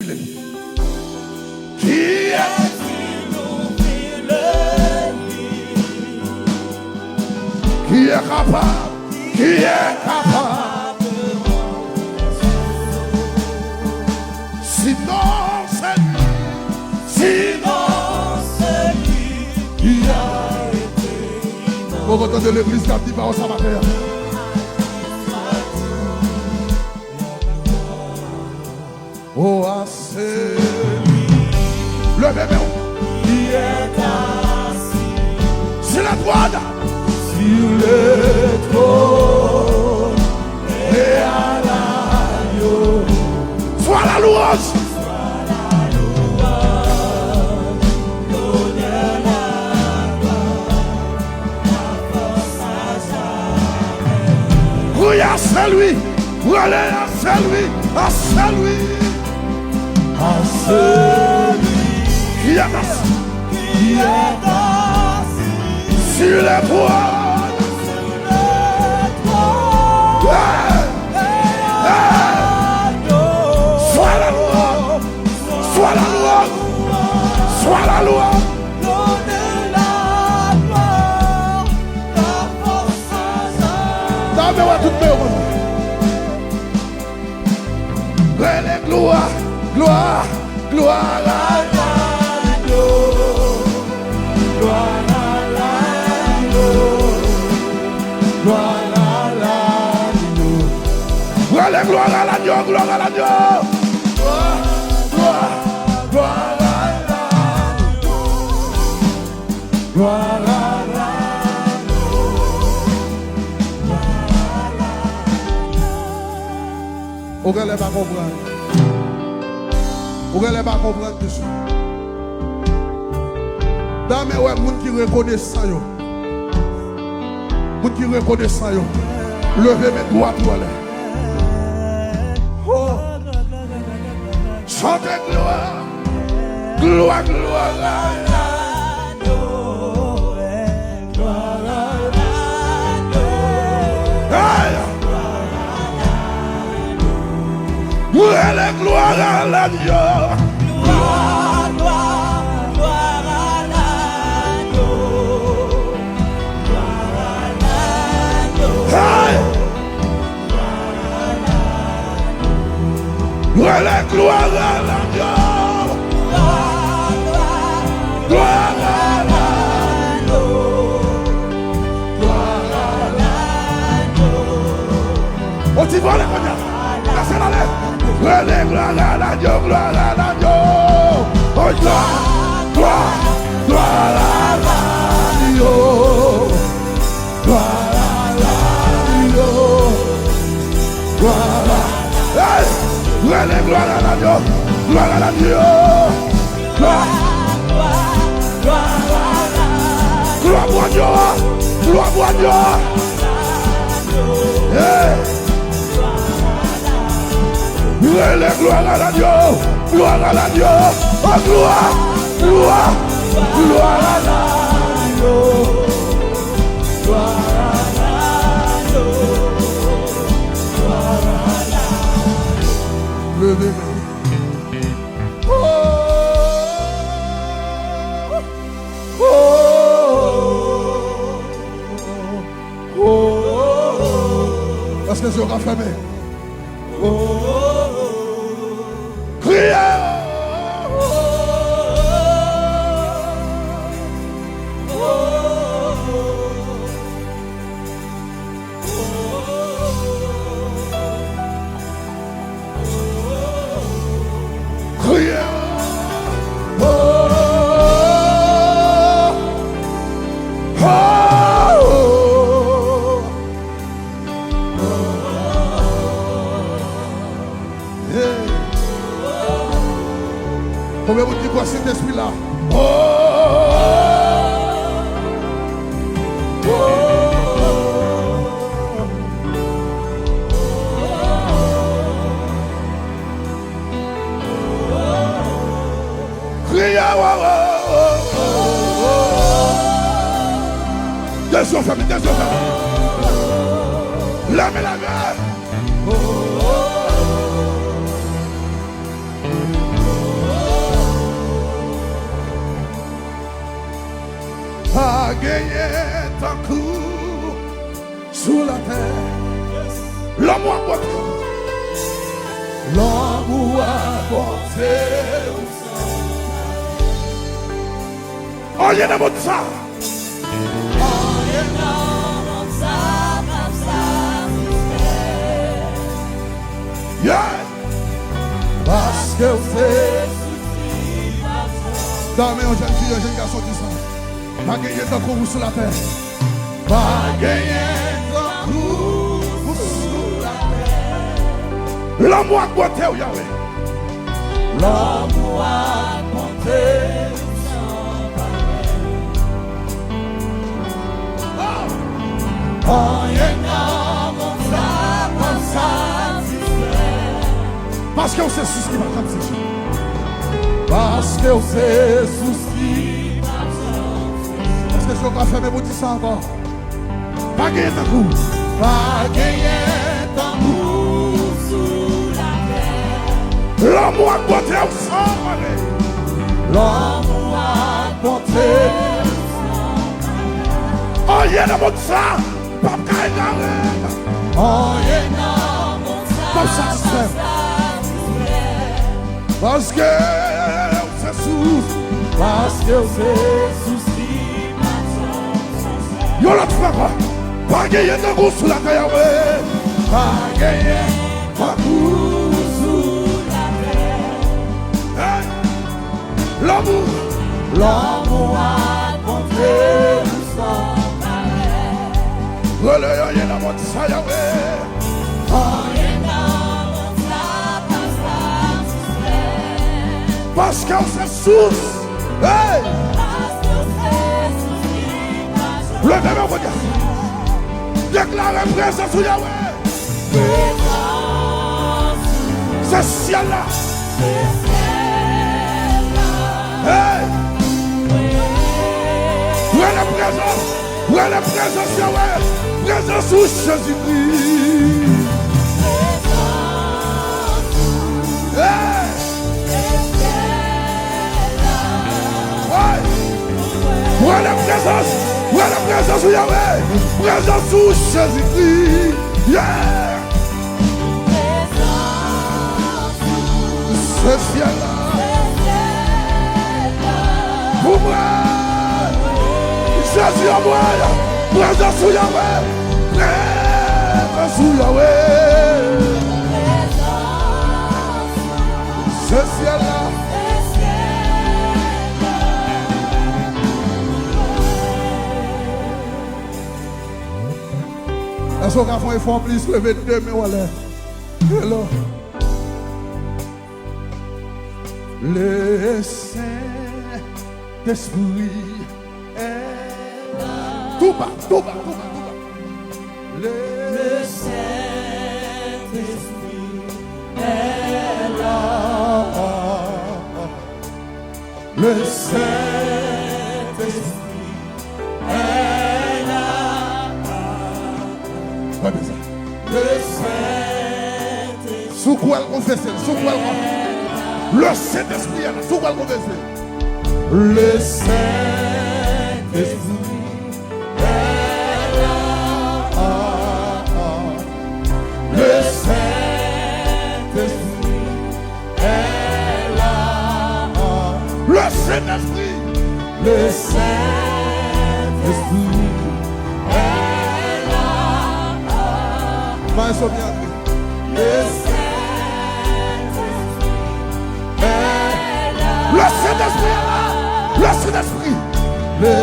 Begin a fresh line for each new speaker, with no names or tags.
filer. Qui est qui est capable? Qui est capable? Sinon c'est lui. Sinon c'est lui qui a été. Vous entendez l'église qui a dit par ça matin. Oh, c'est lui. Le bébé qui est assis sur la droite. Sur le trône et à l'agneau. Sois la louange. Sois la louange. L'honneur, la force à jamais. Oui, à celui. Oui, à celui. À celui. À celui qui est assis. Qui est assis sur les toits. Sois la louange, sois la louange. Donnez la gloire, la force à jamais. Dame moi tout le gloire, gloire, gloire à l'agneau, gloire à l'agneau, gloire à l'agneau. Gloire à l'agneau, gloire à l'agneau. Gloire à l'agneau. Vous n'allez pas comprendre. Vous n'allez pas comprendre tout ça. Dans mes ouais, moun qui reconnaissent ça yo. Moun qui reconnaissent ça yo. Levez mes doigts tout à l'heure. Oh. Chantez gloire. Gloire, gloire à l'agneau. Gloire à l'agneau. Gloire à l'agneau. Gloire, gloire, gloire à l'agneau. Gloire à l'agneau. Gloire à l'agneau. Gloire à l'agneau. Gloire à l'agneau. On t'y voit les connards. Laissez la lèvre. Gloire à l'agneau. Gloire à l'agneau. Oh, gloire, gloire, gloire à l'agneau. Gloire à l'agneau. Gloire à l'agneau. Gloire à l'agneau. Gloire à l'agneau. Gloire. Gloire à Dieu, gloire à Dieu. Gloire à Dieu, gloire à Dieu. Oh gloire, gloire, gloire à Dieu. Gloire à Dieu, gloire à Dieu. Levez-moi. Parce que je vais fermer. Criez. Criez. Combien vous dites quoi cet esprit-là? Oh, oh, criez, des yeux fermés, des yeux fermés. Levez la main. coup sous la terre. L'amour a porté. L'amour a porté. Oh, il y a un mot de ça. Yeah. Parce que c'est dans mes jeunes filles, jeunes garçons qui sont pas gagné d'un coup sous la terre. Pas gagné d'un coup sous la terre. L'amour a porté au Yahweh. L'amour a porté. Parce que você se esquiva, parce que você se esquiva. Est-ce que je dois faire mes mots ça encore? Pas gagner ta coup. Pas gagner ta coup sous la terre. L'amour a porté au sang. L'amour a porté au sang. Oh, il y a un mot de ça. Pas gagner. Oh, il y a un mot de ça. Pas satisfaire. Parce que c'est sous. Parce que c'est sous. Yo la tu fais quoi? Pas gagner de goût sous la terre. Pas gagner de goût sous la terre. L'amour. L'amour a compté le sang pareil. Relais, il y a la mode ça, Yahweh. Parce que c'est source. Hey! Le même regard. Déclare présence sur Yahweh. C'est ciel là. Hey! Où est la présence? Où est la présence Yahweh? Présence sur Jésus-Christ. Hey! Où est la présence? Où est la présence de Yahweh? Présence sous Jésus-Christ. Yeah! Ce ciel-là. Pour moi. Jésus en moi. Présence sous Yahweh. Présence sous Yahweh. Ce ciel-là. Est-ce qu'on a fait un effort plus lever deux mains ou l'air? Hello. Le Saint-Esprit est là. Tout bas, tout bas, tout bas, tout bas. Le Saint-Esprit est là. Le Saint-Esprit est là. Le Saint-Esprit. Sous quoi elle confesse? Sous quoi elle confesse? Le Saint-Esprit est là. Sous quoi elle confesse? Le Saint-Esprit est là. Le Saint-Esprit est là. Le Saint-Esprit. Le Saint-Esprit. Le Saint-Esprit est là. Le Saint-Esprit. Le